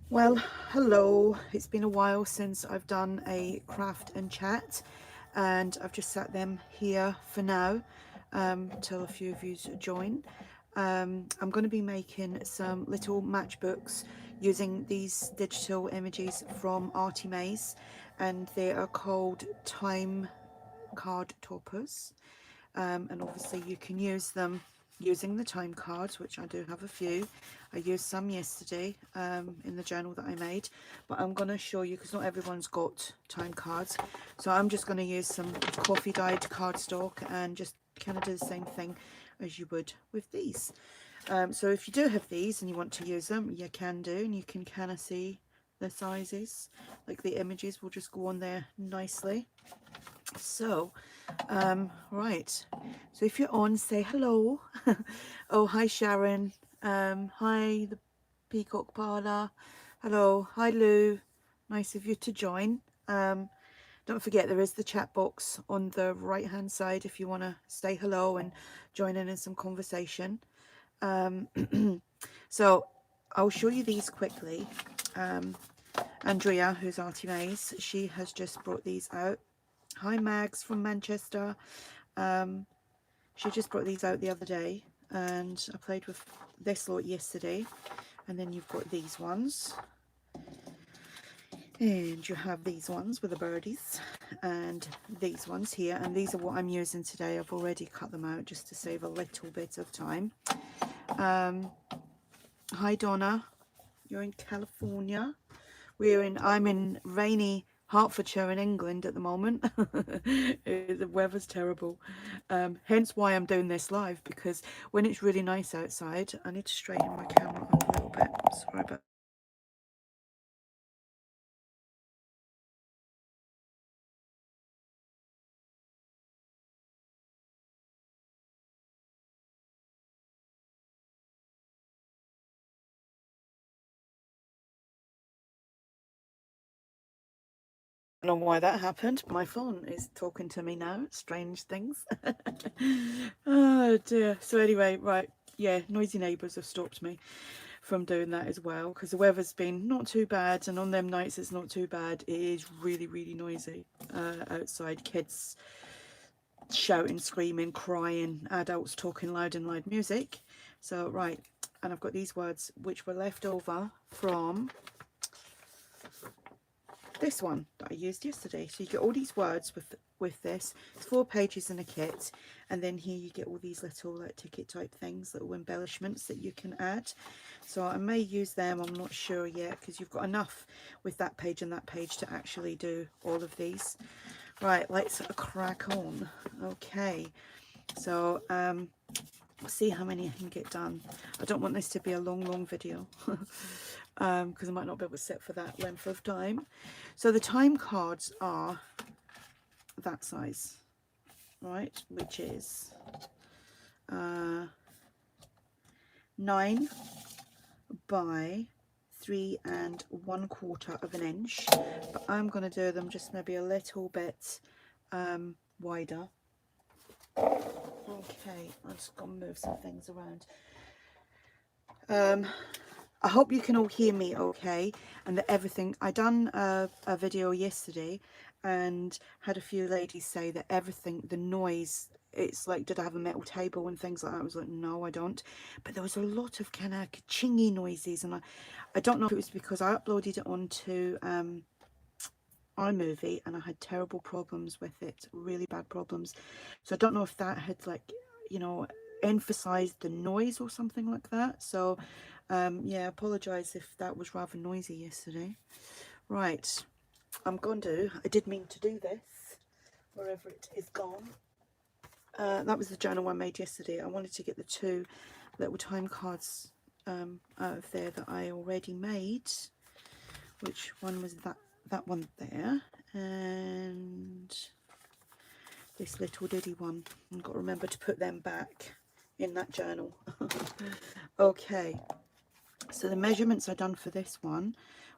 Well, hello. It's been a while since I've done a craft and chat, and I've just sat them here for now till a few of you join. I'm going to be making some little matchbooks using these digital images from ARTYmaze, and they are called time card toppers. And obviously you can use them using the time cards, which I do have a few. I used some yesterday in the journal that I made, but I'm going to show you because not everyone's got time cards, so I'm just going to use some coffee dyed cardstock and just kind of do the same thing as you would with these. So if you do have these and you want to use them, you can do, and you can kind of see the sizes, like the images will just go on there nicely. So right, so if you're on, say hello. Oh, hi Sharon. Hi the Peacock Parlour. Hello, hi Lou, nice of you to join. Don't forget there is the chat box on the right hand side if you want to say hello and join in some conversation. So I'll show you these quickly. Andrea, who's ARTYmaze, she has just brought these out. Hi Mags from Manchester. She just brought these out the other day, and I played with this lot yesterday. And then you've got these ones, and you have these ones with the birdies, and these ones here, and these are what I'm using today. I've already cut them out just to save a little bit of time. Hi Donna, you're in California. I'm in rainy Hertfordshire in England at the moment. The weather's terrible. Hence why I'm doing this live, because when it's really nice outside, I need to straighten my camera up a little bit. Sorry about I don't know why that happened. My phone is talking to me now. Strange things. Oh dear. So anyway, right. Yeah, noisy neighbours have stopped me from doing that as well, because the weather's been not too bad, and on them nights it's not too bad. It is really, really noisy outside. Kids shouting, screaming, crying, adults talking loud and loud music. So right, and I've got these words which were left over from this one that I used yesterday. So you get all these words with this. It's 4 pages in a kit, and then here you get all these little ticket type things, little embellishments that you can add. So I may use them, I'm not sure yet, because you've got enough with that page and that page to actually do all of these. Right, let's crack on. Okay, so see how many I can get done. I don't want this to be a long video because I might not be able to sit for that length of time. So the time cards are that size, right, which is 9 by 3 1/4 of an inch, but I'm going to do them just maybe a little bit wider. Okay, I'm just going to move some things around. I hope you can all hear me okay, and that everything, I done a video yesterday and had a few ladies say that everything, the noise, it's like, did I have a metal table and things like that? I was like, no, I don't. But there was a lot of kind of chingy noises, and I don't know if it was because I uploaded it onto iMovie and I had terrible problems with it, really bad problems. So I don't know if that had, like, you know, emphasized the noise or something like that. So yeah, I apologize if that was rather noisy yesterday. Right, I did mean to do this, wherever it is gone. That was the journal I made yesterday. I wanted to get the 2 little time cards out of there that I already made. Which one was that one there, and this little diddy one. I've got to remember to put them back in that journal. Okay, so the measurements I done for this one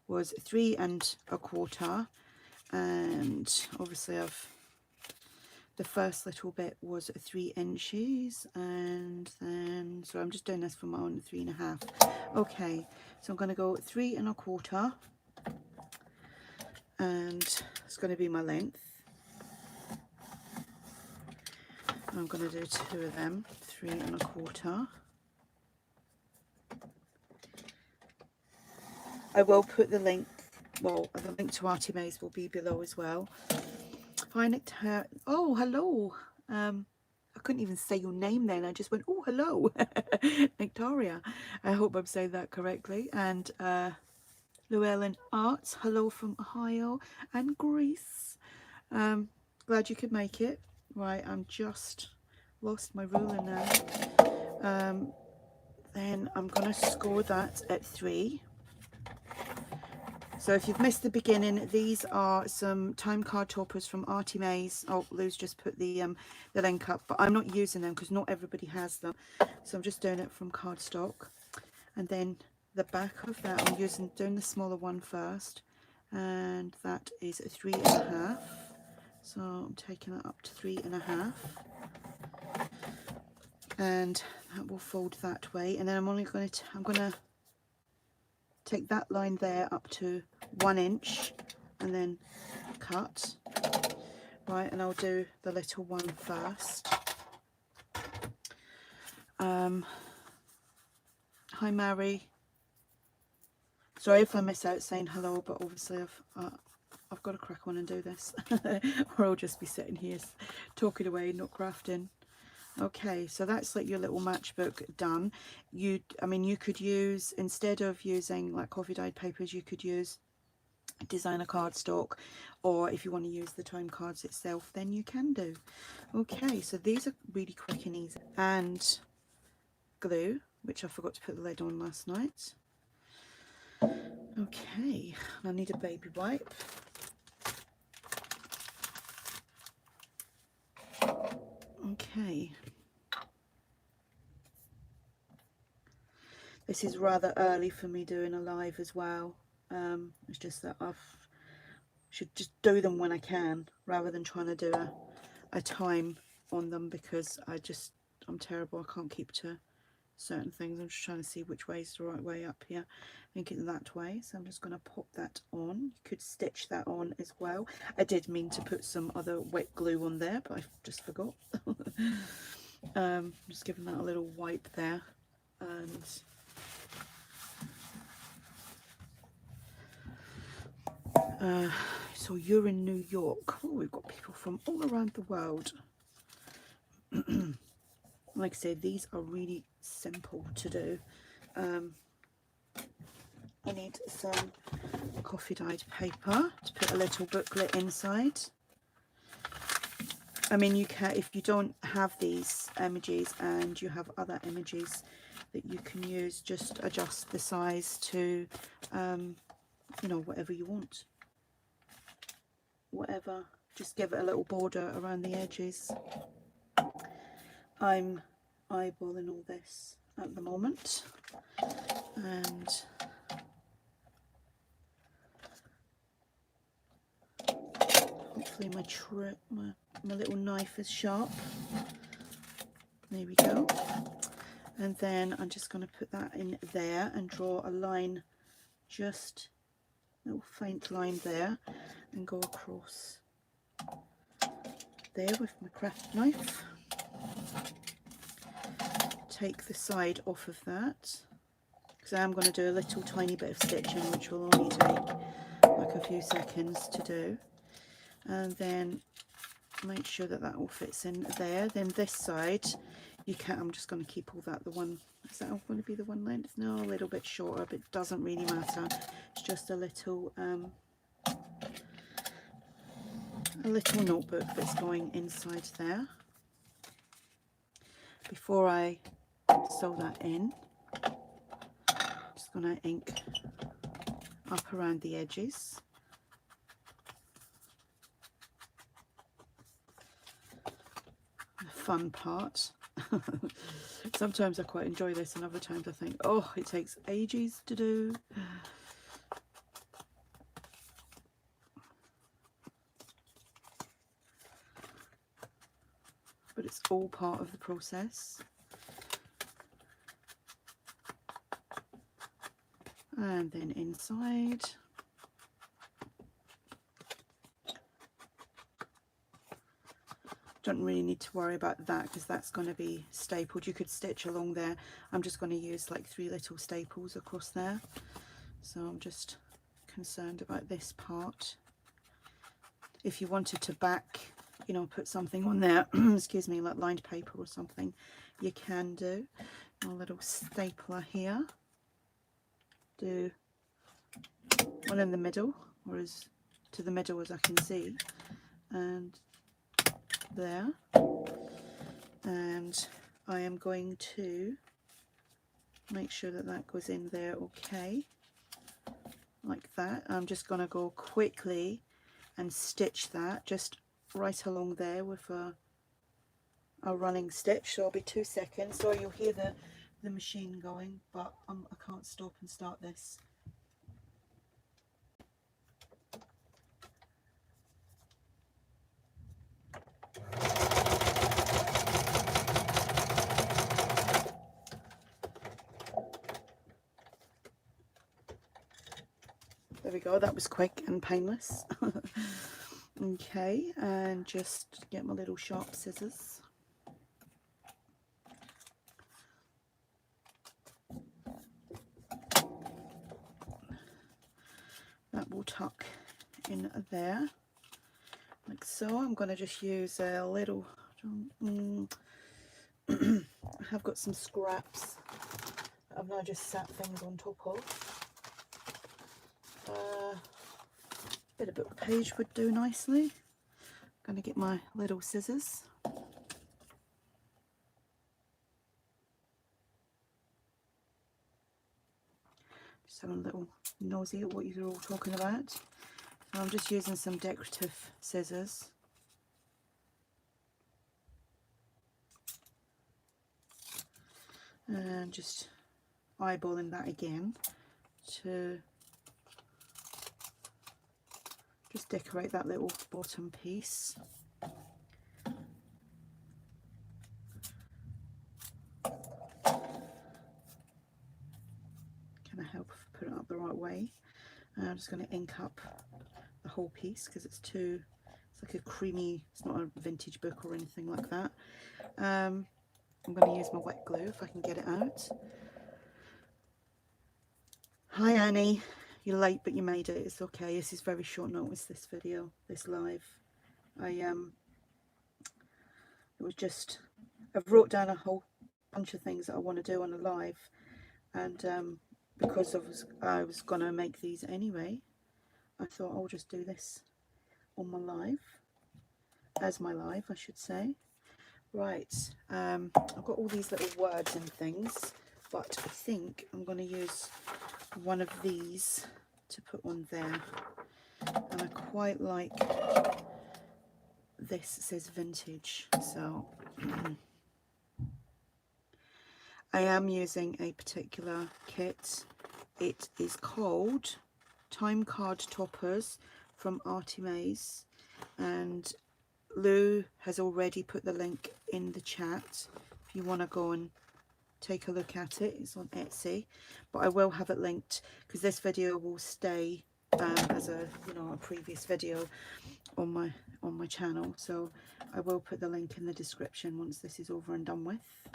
was 3 1/4, and obviously I've the first little bit was 3 inches, and then, so I'm just doing this for my own 3.5. Okay, so I'm going to go 3 1/4, and it's going to be my length. I'm going to do 2 of them, 3 1/4. I will put the link, well, the link to ARTYmaze will be below as well. Hi, Nectar. Oh, hello. I couldn't even say your name then. I just went, oh, hello, Victoria. I hope I'm saying that correctly. And Llewellyn Arts, hello from Ohio and Greece. Glad you could make it. Right, I'm just lost my ruler now. Then I'm going to score that at 3. So if you've missed the beginning, these are some time card toppers from ARTYmaze. Oh, Lou's just put the link up, but I'm not using them because not everybody has them. So I'm just doing it from cardstock. And then the back of that, I'm doing the smaller one first, and that is 3 1/2. So I'm taking it up to 3 1/2, and that will fold that way. And then I'm gonna take that line there up to 1 inch and then cut. Right, and I'll do the little one first. Hi Mary, sorry if I miss out saying hello, but obviously I've got to crack on and do this or I'll just be sitting here talking away, not crafting. Okay, so that's like your little matchbook done. I mean, you could use, instead of using like coffee dyed papers, you could use designer cardstock, or if you want to use the time cards itself, then you can do. Okay, so these are really quick and easy. And glue, which I forgot to put the lid on last night. Okay, I need a baby wipe. Okay, this is rather early for me doing a live as well. It's just that I should just do them when I can, rather than trying to do a time on them, because I'm terrible. I can't keep to certain things. I'm just trying to see which way is the right way up here. I think it's that way, so I'm just going to pop that on. You could stitch that on as well. I did mean to put some other wet glue on there, but I just forgot. Just giving that a little wipe there. And so you're in New York. Oh, we've got people from all around the world. Like I said, these are really simple to do. I need some coffee dyed paper to put a little booklet inside. I mean, you can, if you don't have these images and you have other images that you can use, just adjust the size to, you know, whatever you want. Whatever, just give it a little border around the edges. I'm eyeballing all this at the moment, and hopefully my little knife is sharp. There we go. And then I'm just going to put that in there and draw a line, just a little faint line there, and go across there with my craft knife. Take the side off of that, because I am going to do a little tiny bit of stitching, which will only take like a few seconds to do. And then make sure that that all fits in there. Then this side, I'm just going to keep all that, is that all going to be the one length? No, a little bit shorter, but it doesn't really matter. It's just a little notebook that's going inside there. Before I sew that in, just going to ink up around the edges. The fun part. Sometimes I quite enjoy this, and other times I think, oh, it takes ages to do. but it's all part of the process. And then inside. Don't really need to worry about that because that's going to be stapled. You could stitch along there. I'm just going to use like 3 little staples across there. So I'm just concerned about this part. If you wanted to back, you know, put something on there, excuse me, like lined paper or something, you can do. A little stapler here. Do one in the middle, or as to the middle as I can see, and there. And I am going to make sure that that goes in there okay, like that. I'm just going to go quickly and stitch that just right along there with a running stitch. So it'll be 2 seconds. So you'll hear the machine going, but I can't stop and start this. There we go, that was quick and painless. Okay, and just get my little sharp scissors. That will tuck in there, like so. I'm going to just use a little, I have got some scraps that I've now just sat things on top of. Bit of book page would do nicely. I'm going to get my little scissors. Just having a little nosy at what you're all talking about. So I'm just using some decorative scissors. And just eyeballing that again to just decorate that little bottom piece. Can I help put it up the right way? And I'm just going to ink up the whole piece because it's like a creamy, it's not a vintage book or anything like that. I'm going to use my wet glue if I can get it out. Hi Annie. You're late, but you made it. It's okay. This is very short notice, this video, this live. It was just, I've wrote down a whole bunch of things that I want to do on a live, and because I was going to make these anyway, I thought I'll just do this on my live, as my live, I should say. Right, I've got all these little words and things, but I think I'm going to use one of these to put on there, and I quite like this. It says vintage, so I am using a particular kit. It is called Time Card Toppers from ARTYmaze, and Lou has already put the link in the chat if you want to go and take a look at it. It's on Etsy, but I will have it linked because this video will stay as a a previous video on my channel, so I will put the link in the description once this is over and done with.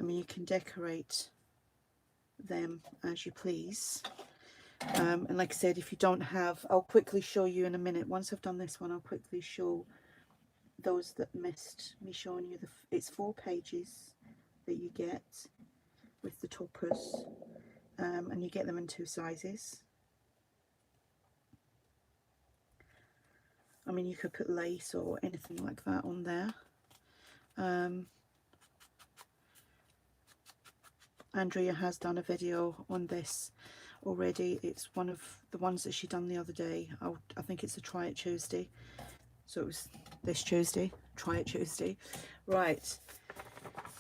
I mean, you can decorate them as you please, and like I said, if you don't have, I'll quickly show you in a minute. Once I've done this one, I'll quickly show those that missed me showing you it's 4 pages that you get with the toppers, and you get them in 2 sizes. I mean, you could put lace or anything like that on there. Andrea has done a video on this already. It's one of the ones that she done the other day. I think it's a Try It Tuesday. So it was this Tuesday, Try It Tuesday. Right,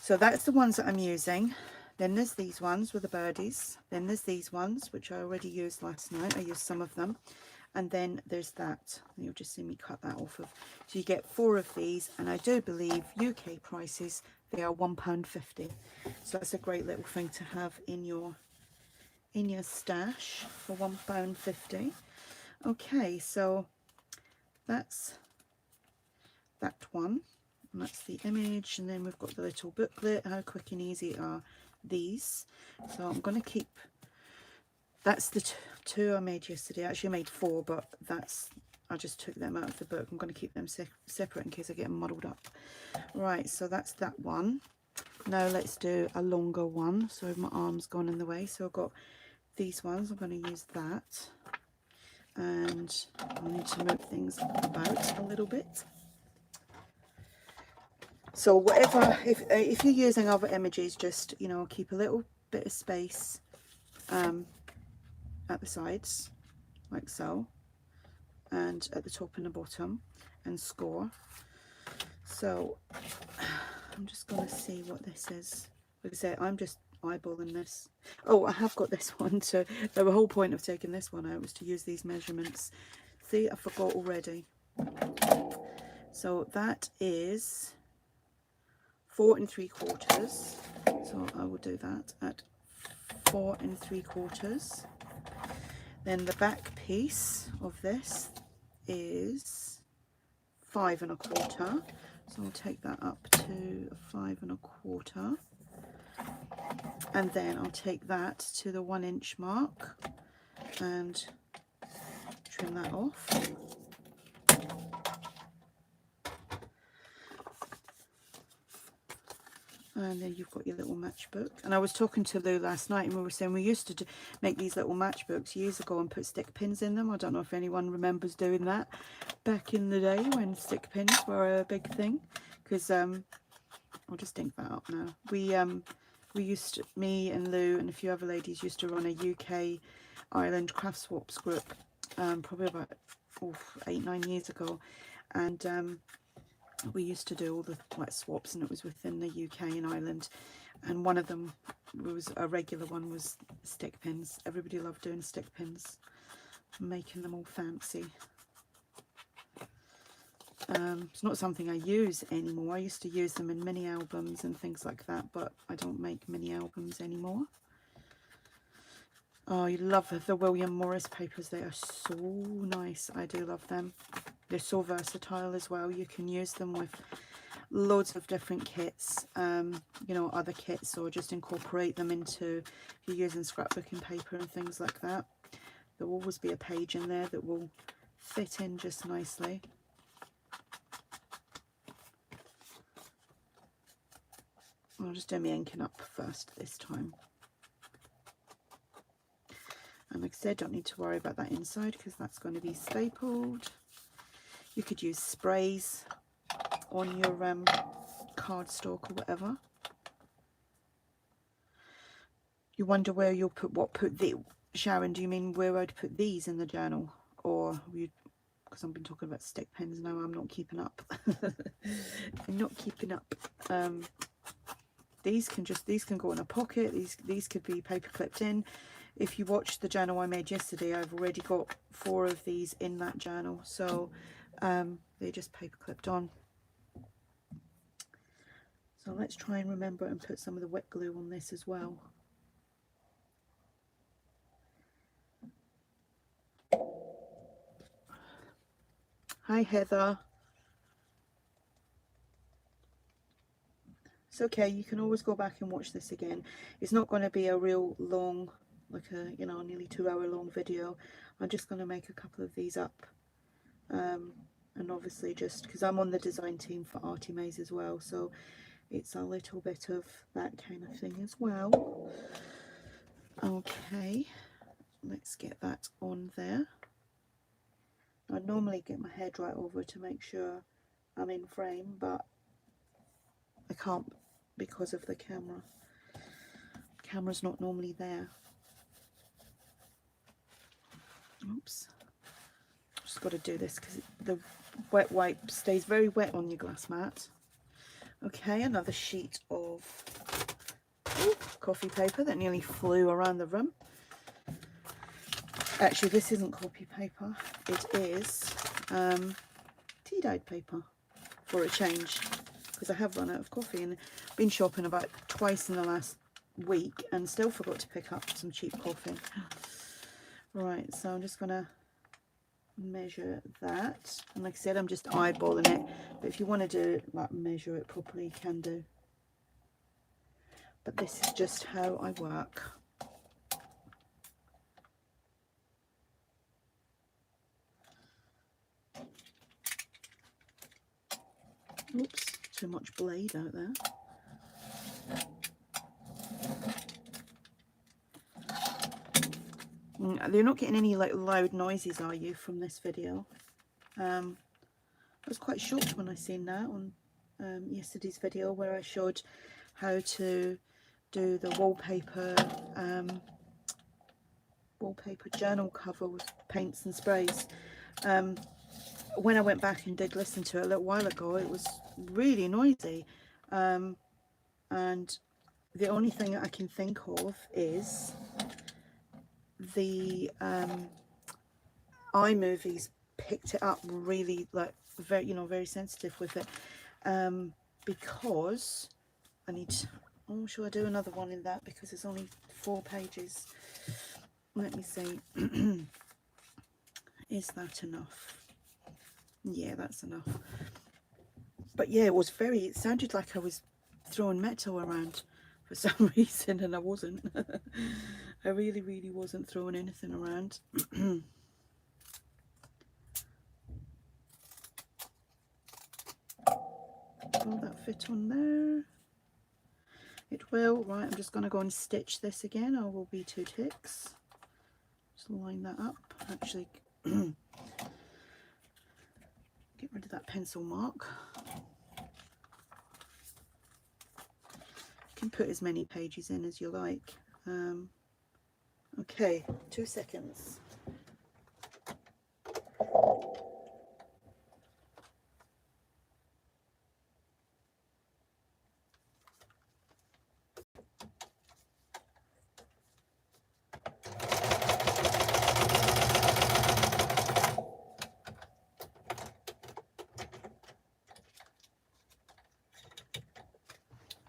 so that's the ones that I'm using. Then there's these ones with the birdies. Then there's these ones, which I already used last night. I used some of them. and then there's that. You'll just see me cut that off of. So you get 4 of these, and I do believe UK prices, they are £1.50. So that's a great little thing to have in your stash for £1.50. Okay, so that's that one, and that's the image, and then we've got the little booklet. How quick and easy are these? So I'm going to keep, that's the two I made yesterday. I actually made 4, but I just took them out of the book. I'm going to keep them separate in case I get them muddled up. Right, so that's that one. Now let's do a longer one. So my arm's gone in the way, so I've got these ones. I'm going to use that, and I need to move things about a little bit. So whatever, if you're using other images, just, you know, keep a little bit of space at the sides, like so, and at the top and the bottom, and score. So I'm just going to see what this is. Like I say, I'm just eyeballing this. Oh, I have got this one. So the whole point of taking this one out was to use these measurements. See, I forgot already. So that is 4 3/4. So I will do that at 4 3/4. Then the back piece of this is 5 1/4. So I'll take that up to 5 1/4, and then I'll take that to the 1 inch mark and trim that off. And then you've got your little matchbook. And I was talking to Lou last night, and we were saying we used to make these little matchbooks years ago and put stick pins in them. I don't know if anyone remembers doing that back in the day when stick pins were a big thing. Because I'll just think that up now. We used to, me and Lou and a few other ladies used to run a UK Ireland craft swaps group, probably about 8-9 years ago, and we used to do all the like swaps, and it was within the UK and Ireland, and one of them was a regular one, was stick pins. Everybody loved doing stick pins, making them all fancy. It's not something I use anymore. I used to use them in mini albums and things like that, but I don't make mini albums anymore. Oh, you love the William Morris papers. They are so nice. I do love them. They're so versatile as well. You can use them with loads of different kits, you know, other kits, or just incorporate them into, if you're using scrapbooking paper and things like that. There will always be a page in there that will fit in just nicely. I'll just do my inking up first this time. And like I said, don't need to worry about that inside because that's going to be stapled. You could use sprays on your cardstock or whatever. You wonder where you'll put the, Sharon, do you mean where I'd put these in the journal? Or because I've been talking about stick pins now, I'm not keeping up. I'm not keeping up. These can go in a pocket. These could be paper clipped in. If you watched the journal I made yesterday, I've already got 4 of these in that journal, so they're just paper clipped on. So let's try and remember and put some of the wet glue on this as well. Hi Heather. It's okay, you can always go back and watch this again. It's not going to be a real long, like a, you know, nearly 2-hour long video. I'm just going to make a couple of these up, and obviously just because I'm on the design team for ARTYmaze as well, so it's a little bit of that kind of thing as well. Okay, let's get that on there. I normally get my head right over to make sure I'm in frame, but I can't because of the camera. The camera's not normally there. Oops. Just got to do this because the wet wipe stays very wet on your glass mat. Okay, another sheet of coffee paper that nearly flew around the room. Actually, this isn't copy paper. It is tea dyed paper for a change, because I have run out of coffee and been shopping about twice in the last week and still forgot to pick up some cheap coffee. Right, so I'm just going to measure that, and like I said, I'm just eyeballing it, but if you want to do like measure it properly, you can do, but this is just how I work. Oops, too much blade out there. You're not getting any like loud noises, are you, from this video? I was quite shocked when I seen that on yesterday's video where I showed how to do the wallpaper journal cover with paints and sprays. When I went back and did listen to it a little while ago, it was really noisy, and the only thing I can think of is the iMovies picked it up really, like, very, you know, very sensitive with it, because I need to, oh, shall I do another one in that, because it's only 4 pages. Let me see. Is that enough? Yeah, that's enough. But yeah, it sounded like I was throwing metal around for some reason, and I wasn't. I really wasn't throwing anything around. Will that fit on there? It will. Right, I'm just going to go and stitch this again. I will be 2 ticks. Just line that up. Actually, get rid of that pencil mark. You can put as many pages in as you like. Okay, 2 seconds.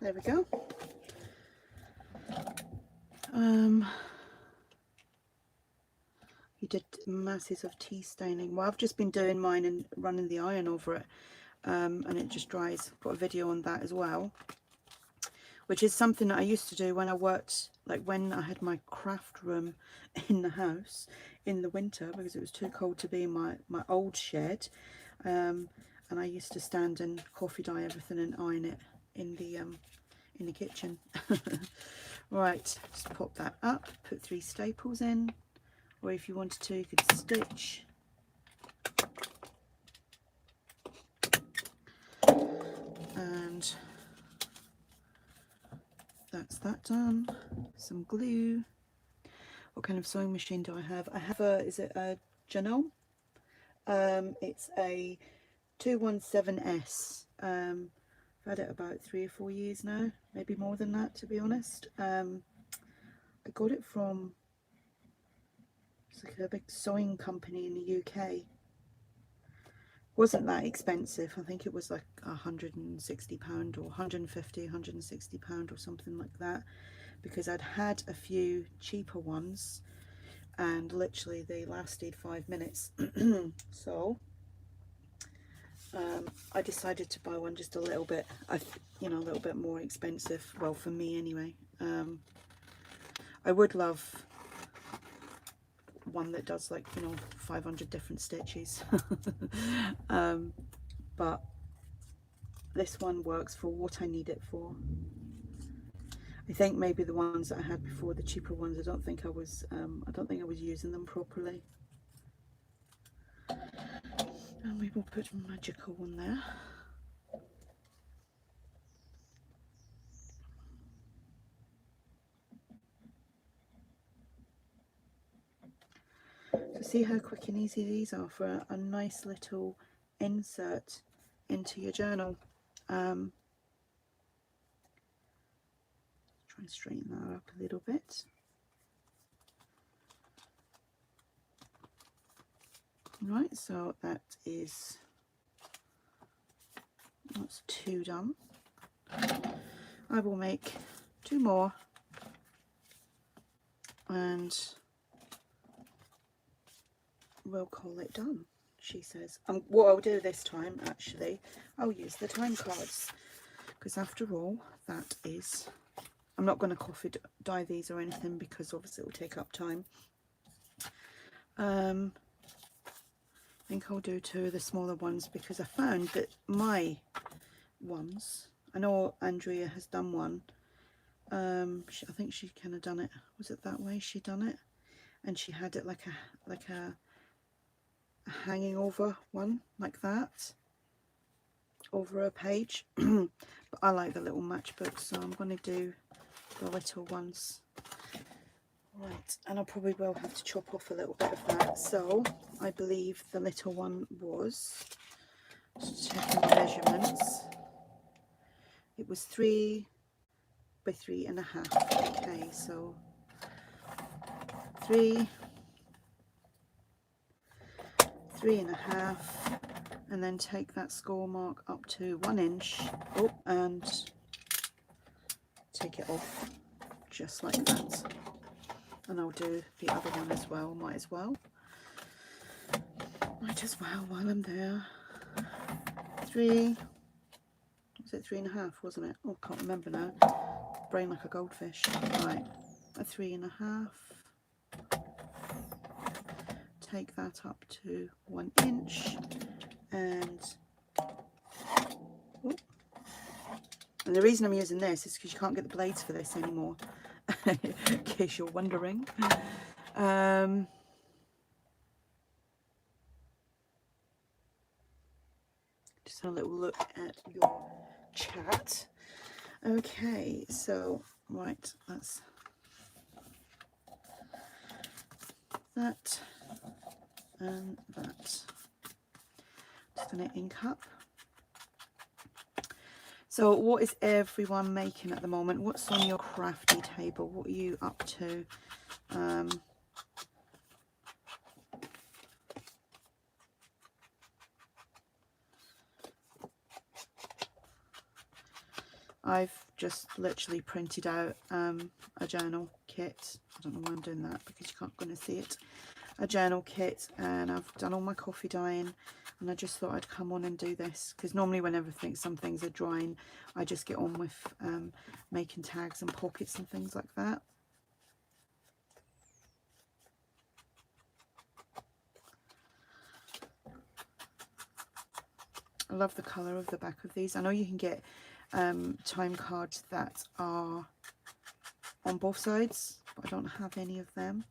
There we go. You did masses of tea staining. Well, I've just been doing mine and running the iron over it, and it just dries. I've got a video on that as well, which is something that I used to do when I worked, like when I had my craft room in the house in the winter, because it was too cold to be in my old shed, and I used to stand and coffee dye everything and iron it in the kitchen. Right, just pop that up, put 3 staples in, or if you wanted to, you could stitch. And that's that done. Some glue. What kind of sewing machine do I have? I have is it a Janelle? It's a 217S. I've had it about 3 or 4 years now, maybe more than that, to be honest. I got it from, it's like a big sewing company in the UK. Wasn't that expensive. I think it was like £160 or £150, £160 or something like that, because I'd had a few cheaper ones and literally they lasted 5 minutes. So I decided to buy one just a little bit, you know, a little bit more expensive. Well, for me anyway. I would love one that does, like, you know, 500 different stitches. But this one works for what I need it for. I think maybe the ones that I had before, the cheaper ones, I don't think I was using them properly. And we will put magical on there. So see how quick and easy these are for a nice little insert into your journal. Try and straighten that up a little bit. Right, so that's 2 done. I will make 2 more and we'll call it done, she says. What I'll do this time, actually, I'll use the time cards, because after all, that is, I'm not going to coffee dye these or anything, because obviously it will take up time. I think I'll do 2 of the smaller ones, because I found that my ones, I know Andrea has done one, I think she kind of done it, was it that way she done it, and she had it like a hanging over one, like that, over a page. But I like the little matchbook, so I'm going to do the little ones. Right, and I probably will have to chop off a little bit of that. So I believe the little one was, just checking the measurements, it was 3 by 3.5. Okay, so 3.5, and then take that score mark up to 1 inch. Oh, and take it off just like that. And I'll do the other one as well. Might as well while I'm there. 3, was it 3.5, wasn't it? Oh, I can't remember now. Brain like a goldfish. Right, a 3.5. Take that up to 1 inch, and oh, and the reason I'm using this is because you can't get the blades for this anymore, in case you're wondering. Just a little look at your chat. Okay, so right, that's that and that. Just going to ink up. So what is everyone making at the moment? What's on your crafty table? What are you up to? I've just literally printed out a journal kit. I don't know why I'm doing that, because you can't going to see it. A journal kit, and I've done all my coffee dyeing, and I just thought I'd come on and do this, because normally whenever some things are drying, I just get on with making tags and pockets and things like that. I love the colour of the back of these. I know you can get time cards that are on both sides, but I don't have any of them.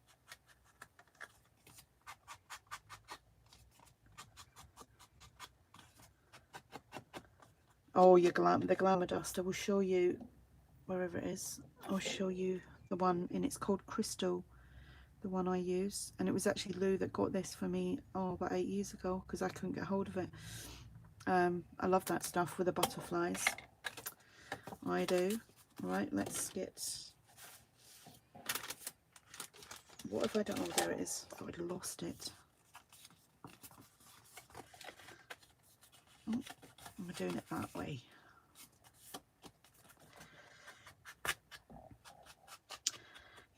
Oh, the glamour dust. I will show you wherever it is. I'll show you the one, and it's called Crystal, the one I use. And it was actually Lou that got this for me, about 8 years ago, because I couldn't get hold of it. I love that stuff with the butterflies. I do. Right, let's get... What have I done? Oh, there it is. I thought I'd lost it. Oh, I'm doing it that way.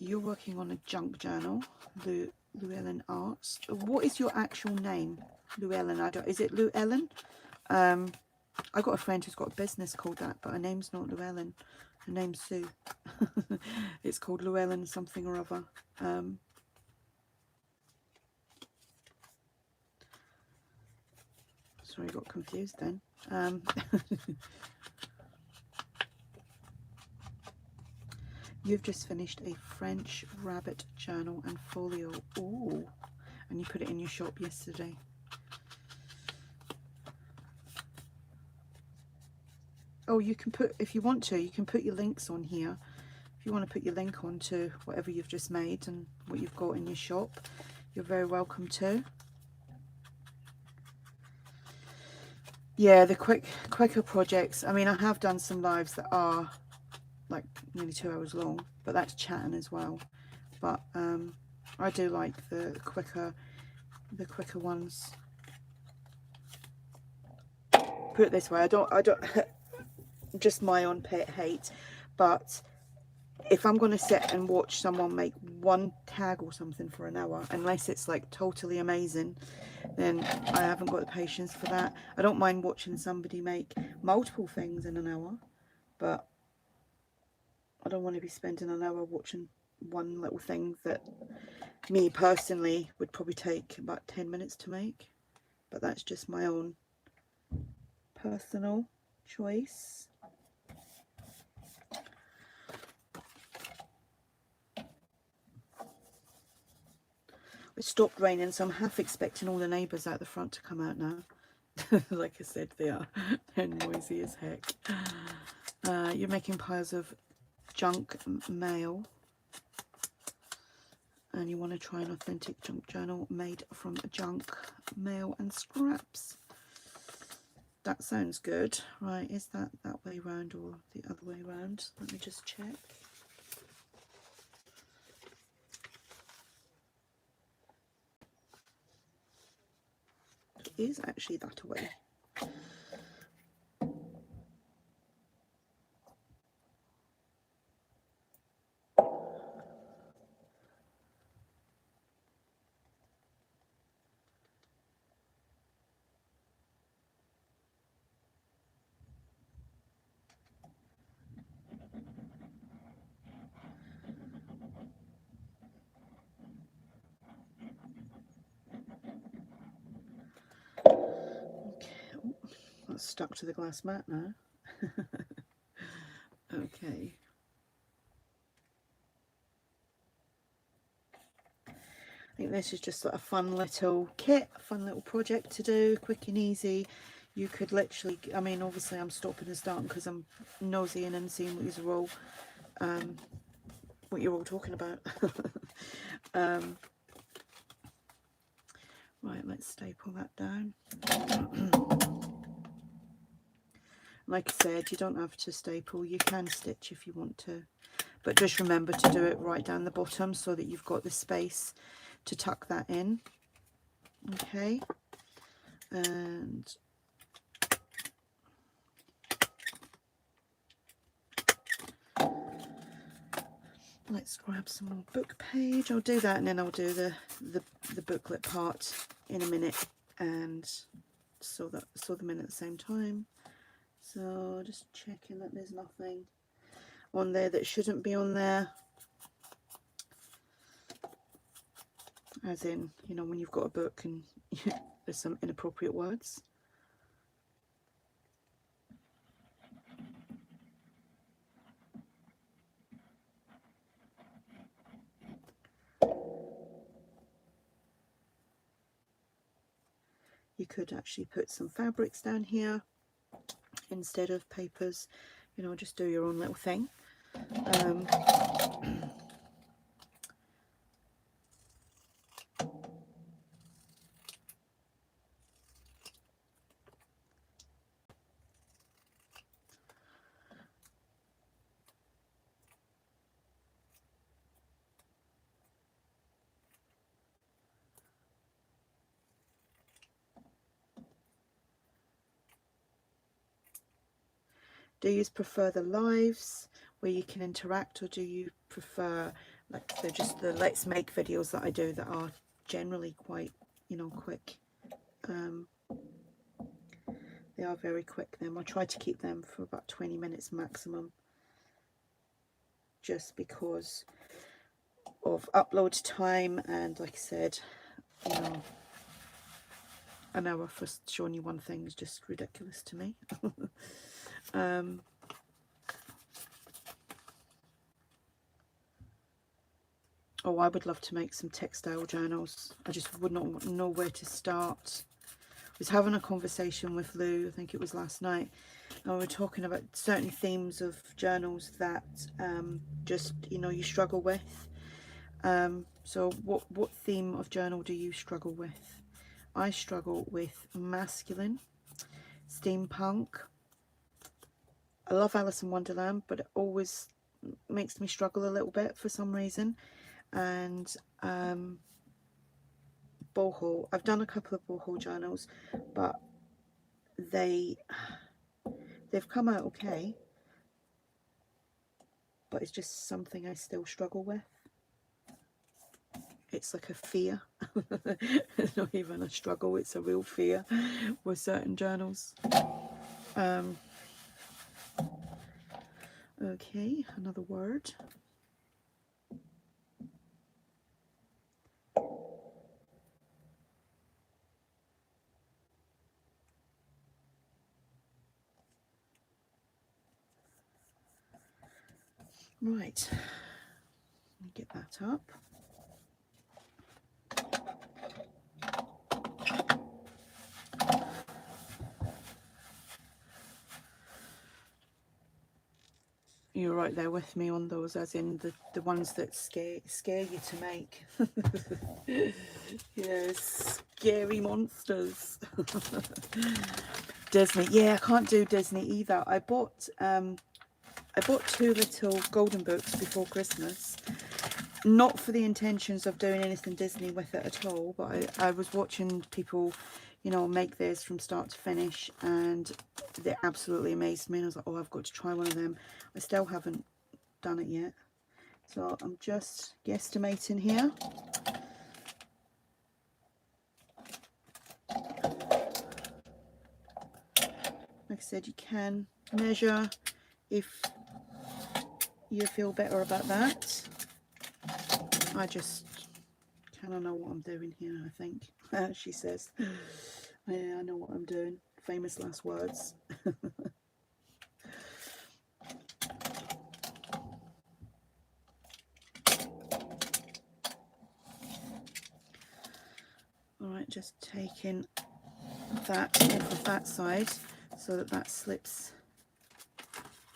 You're working on a junk journal, Llewellyn Arts. What is your actual name, Llewellyn? Is it Llewellyn? I got a friend who's got a business called that, but her name's not Llewellyn. Her name's Sue. It's called Llewellyn something or other. Sorry, I got confused then. You've just finished a French rabbit journal and folio. Ooh, and you put it in your shop yesterday. Oh, you can put, if you want to, you can put your links on here. If you want to put your link on to whatever you've just made and what you've got in your shop, you're very welcome to. Yeah, the quicker projects. I mean, I have done some lives that are like nearly 2 hours long, but that's chatting as well. But I do like the quicker the quicker ones. Put it this way, I don't just my own pet hate, but if I'm going to sit and watch someone make one tag or something for an hour, unless it's like totally amazing, then I haven't got the patience for that. I don't mind watching somebody make multiple things in an hour, but I don't want to be spending an hour watching one little thing that me personally would probably take about 10 minutes to make. But that's just my own personal choice. It stopped raining, so I'm half expecting all the neighbours out the front to come out now. Like I said, they're noisy as heck. You're making piles of junk mail, and you want to try an authentic junk journal made from junk mail and scraps. That sounds good. Right, is that way round or the other way round? Let me just check. It is actually that way. That's stuck to the glass mat now. Okay. I think this is just a fun little kit, a fun little project to do, quick and easy. You could literally, I mean, obviously I'm stopping and starting because I'm nosying and seeing what you're all talking about. Right, let's staple that down. Like I said, you don't have to staple, you can stitch if you want to, but just remember to do it right down the bottom so that you've got the space to tuck that in. Okay, and let's grab some more book page. I'll do that and then I'll do the booklet part in a minute and sew them in at the same time. So just checking that there's nothing on there that shouldn't be on there, as in, you know, when you've got a book and there's some inappropriate words. You could actually put some fabrics down here instead of papers, you know, just do your own little thing. Do you prefer the lives where you can interact, or do you prefer like just the let's make videos that I do that are generally quite, you know, quick? They are very quick them. I try to keep them for about 20 minutes maximum, just because of upload time, and like I said, you know, an hour for showing you one thing is just ridiculous to me. Oh, I would love to make some textile journals. I just would not know where to start. I was having a conversation with Lou, I think it was last night, and we were talking about certain themes of journals that just, you know, you struggle with. So what theme of journal do you struggle with? I struggle with masculine, steampunk. I love Alice in Wonderland, but it always makes me struggle a little bit for some reason. And boho. I've done a couple of boho journals, but they've come out okay, but it's just something I still struggle with. It's like a fear. It's not even a struggle, it's a real fear with certain journals. Okay, another word. Right, let me get that up. You're right there with me on those, as in the ones that scare you to make. Yes, scary monsters. Disney, yeah, I can't do Disney either. I bought 2 little golden books before Christmas, not for the intentions of doing anything Disney with it at all, but I was watching people, you know, make theirs from start to finish, and they absolutely amazed me, and I was like, oh, I've got to try one of them. I still haven't done it yet, so I'm just guesstimating here. Like I said, you can measure if you feel better about that. I just kind of know what I'm doing here, I think. She says, yeah, I know what I'm doing. Famous last words. Alright, just taking that off of that side so that that slips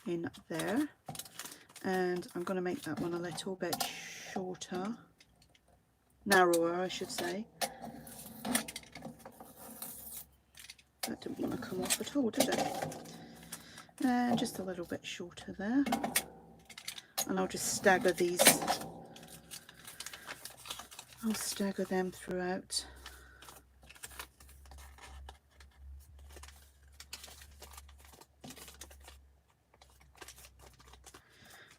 in there. And I'm going to make that one a little bit shorter. Narrower, I should say. That didn't want to come off at all, did it? And just a little bit shorter there. And I'll just stagger these. I'll stagger them throughout.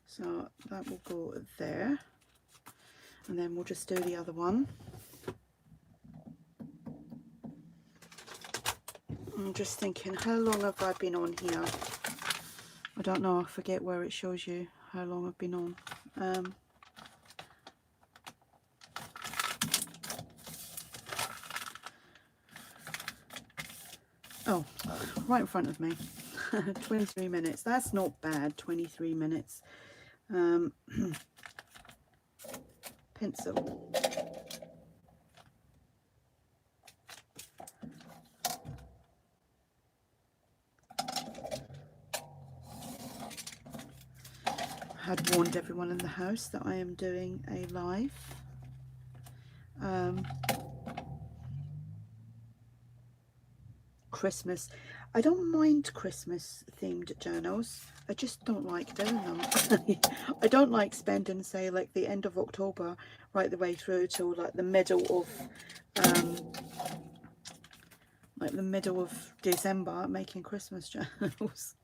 So that will go there. And then we'll just do the other one. I'm just thinking, how long have I been on here? I don't know, I forget where it shows you how long I've been on. Oh, right in front of me. 23 minutes. That's not bad, 23 minutes. Pencil. I had warned everyone in the house that I am doing a live. Christmas. I don't mind Christmas themed journals. I just don't like doing them. I don't like spending, say, like the end of October right the way through till like the middle of December making Christmas journals.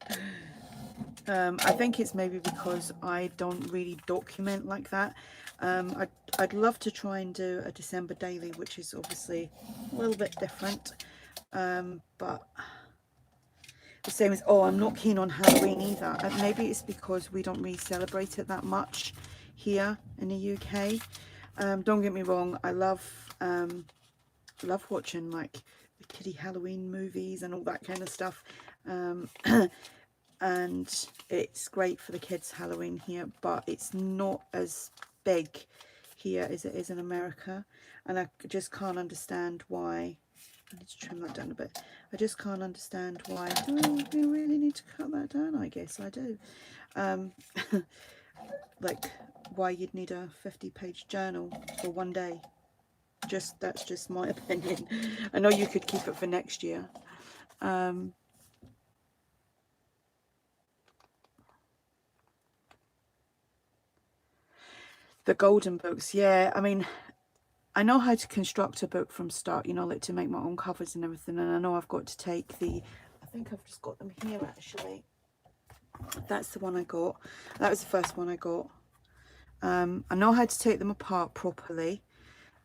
I think it's maybe because I don't really document like that. I'd love to try and do a December daily, which is obviously a little bit different. But the same as, oh, I'm not keen on Halloween either. Maybe it's because we don't really celebrate it that much here in the UK. Don't get me wrong, I love watching like the kiddie Halloween movies and all that kind of stuff. And it's great for the kids' Halloween here, but it's not as big here as it is in America, and I just can't understand why. I need to trim that down a bit. I just can't understand why. Oh, we really need to cut that down. I guess I do. Like why you'd need a 50-page journal for one day. That's just my opinion. I know you could keep it for next year. The golden books, yeah. I mean, I know how to construct a book from start, you know, like to make my own covers and everything. And I know I've got to take the, I think I've just got them here actually. That's the one I got. That was the first one I got. I know how to take them apart properly.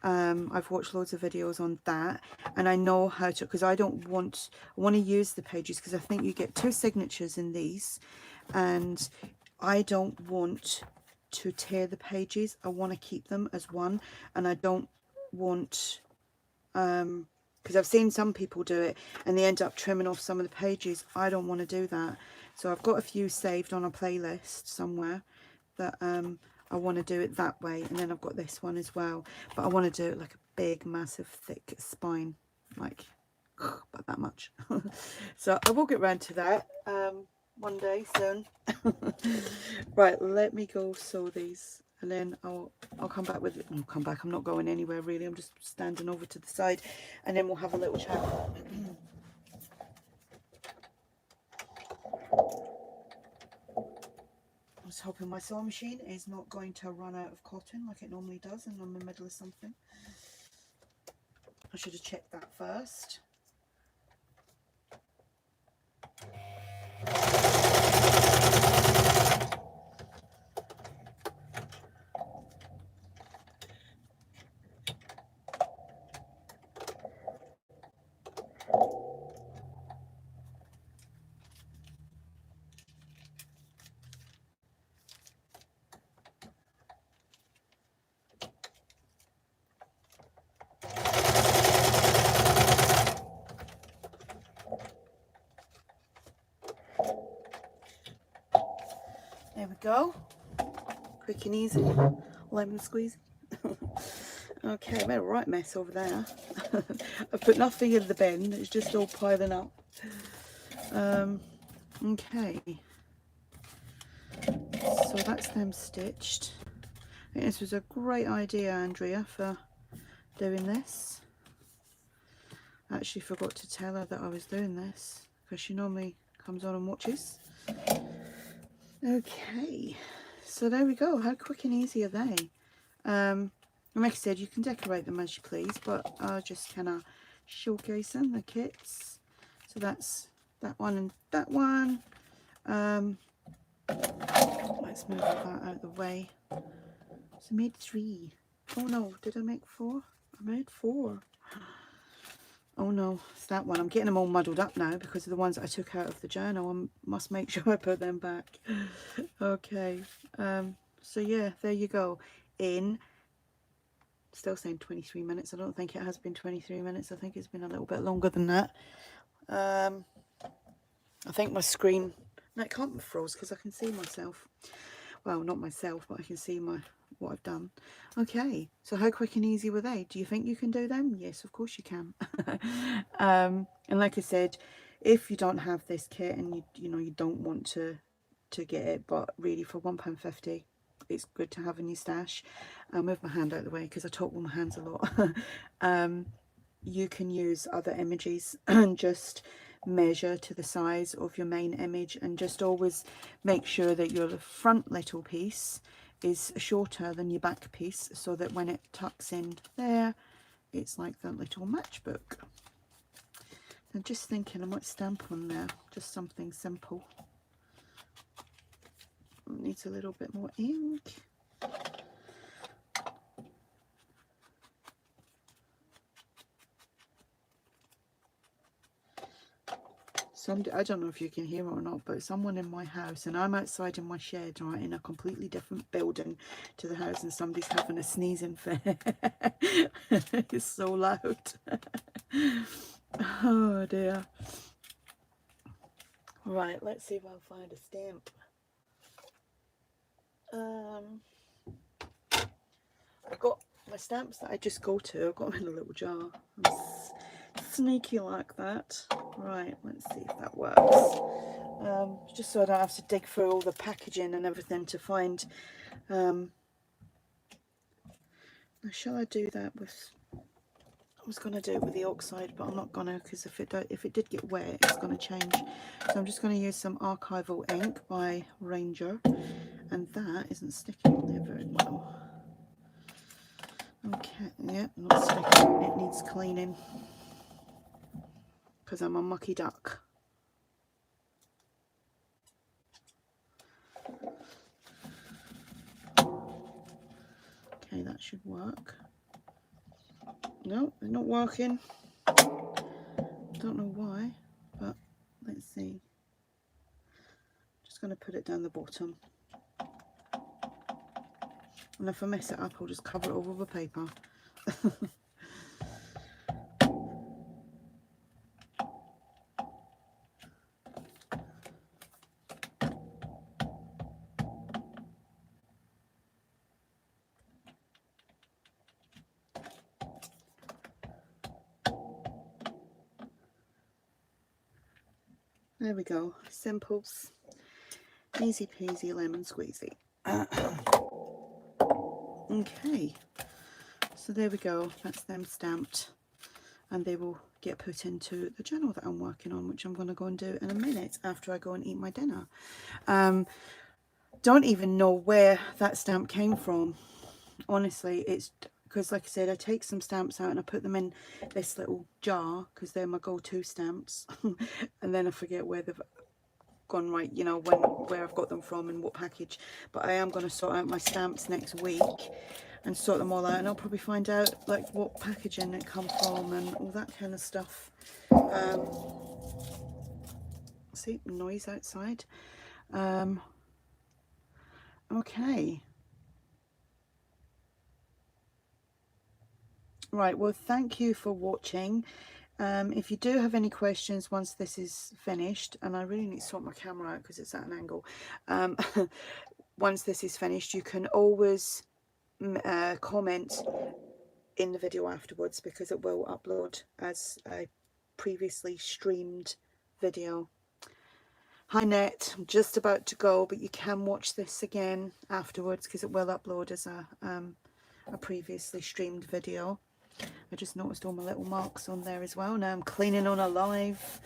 I've watched loads of videos on that, and I know how to, because I want to use the pages, because I think you get 2 signatures in these, and I don't want to tear the pages. I want to keep them as one, and I don't want, because I've seen some people do it and they end up trimming off some of the pages. I don't want to do that. So I've got a few saved on a playlist somewhere that I want to do it that way. And then I've got this one as well, but I want to do it like a big massive thick spine, like about that much. So I will get round to that one day soon. Right, let me go sew these, and then I'll come back with it. I'll come back. I'm not going anywhere really. I'm just standing over to the side, and then we'll have a little chat. I was hoping my sewing machine is not going to run out of cotton like it normally does, and I'm in the middle of something. I should have checked that first. There we go. Quick and easy. Lemon squeeze. Okay, I made a right mess over there. I've put nothing in the bin. It's just all piling up. Okay. So that's them stitched. I think this was a great idea, Andrea, for doing this. I actually forgot to tell her that I was doing this, because she normally comes on and watches. Okay, so there we go. How quick and easy are they? And like I said, you can decorate them as you please, but I'll just kind of showcase them, the kits. So that's that one and that one. Let's move that out of the way. So I made 3. Oh no, did I make 4? I made 4. Oh no, it's that one. I'm getting them all muddled up now because of the ones that I took out of the journal. I must make sure I put them back. Okay, so yeah, there you go. In, still saying 23 minutes. I don't think it has been 23 minutes. I think it's been a little bit longer than that. I think my screen, no, it can't be froze because I can see myself. Well, not myself, but I can see what I've done. Okay, so how quick and easy were they? Do you think you can do them? Yes, of course you can. And like I said, if you don't have this kit and you don't want to get it, but really for £1.50, it's good to have in your stash. I'll move my hand out of the way because I talk with my hands a lot. You can use other images and just measure to the size of your main image, and just always make sure that your front little piece is shorter than your back piece, so that when it tucks in there, it's like that little matchbook. I'm just thinking I might stamp on there, just something simple. It needs a little bit more ink. I don't know if you can hear it or not, but someone in my house, and I'm outside in my shed, right, in a completely different building to the house, and somebody's having a sneezing fit. It's so loud. Oh dear. Right, let's see if I can find a stamp. I've got my stamps that I just go to. I've got them in a little jar. I'm sneaky like that. Right, let's see if that works. Just so I don't have to dig through all the packaging and everything to find. Now, shall I do that with? I was going to do it with the oxide, but I'm not going to, because if it did get wet, it's going to change. So I'm just going to use some archival ink by Ranger, and that isn't sticking on there very well. Okay, yep, not sticking. It needs cleaning because I'm a mucky duck. Okay, that should work. No, they're not working. Don't know why, but let's see. Just going to put it down the bottom. And if I mess it up, I'll just cover it over with paper. There we go. Simples. Easy peasy lemon squeezy. Okay. So there we go. That's them stamped. And they will get put into the journal that I'm working on, which I'm going to go and do in a minute after I go and eat my dinner. Don't even know where that stamp came from. Honestly, it's because, like I said, I take some stamps out and I put them in this little jar because they're my go-to stamps. And then I forget where they've gone, right, you know, where I've got them from and what package. But I am going to sort out my stamps next week and sort them all out, and I'll probably find out like what packaging it come from and all that kind of stuff. See, noise outside. Okay. Right, well, thank you for watching. If you do have any questions once this is finished, and I really need to sort my camera out because it's at an angle, once this is finished, you can always comment in the video afterwards, because it will upload as a previously streamed video. Hi Net, I'm just about to go, but you can watch this again afterwards because it will upload as a previously streamed video. I just noticed all my little marks on there as well. Now I'm cleaning on a live.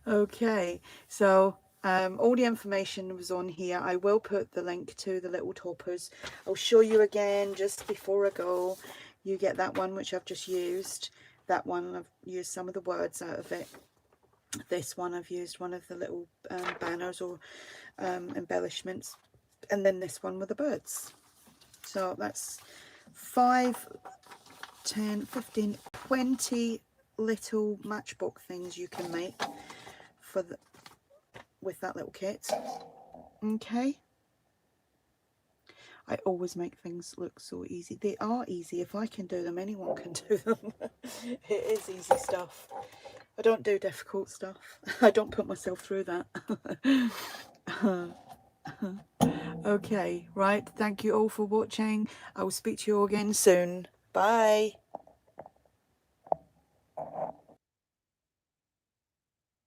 Okay, so all the information was on here. I will put the link to the little toppers. I'll show you again just before I go. You get that one, which I've just used. That one, I've used some of the words out of it. This one, I've used one of the little banners or embellishments. And then this one with the birds. So that's 5, 10, 15, 20 little matchbook things you can make for with that little kit. Okay, I always make things look so easy. They are easy. If I can do them, anyone can do them. It is easy stuff. I don't do difficult stuff. I don't put myself through that. Okay, right, thank you all for watching. I will speak to you all again soon. Bye.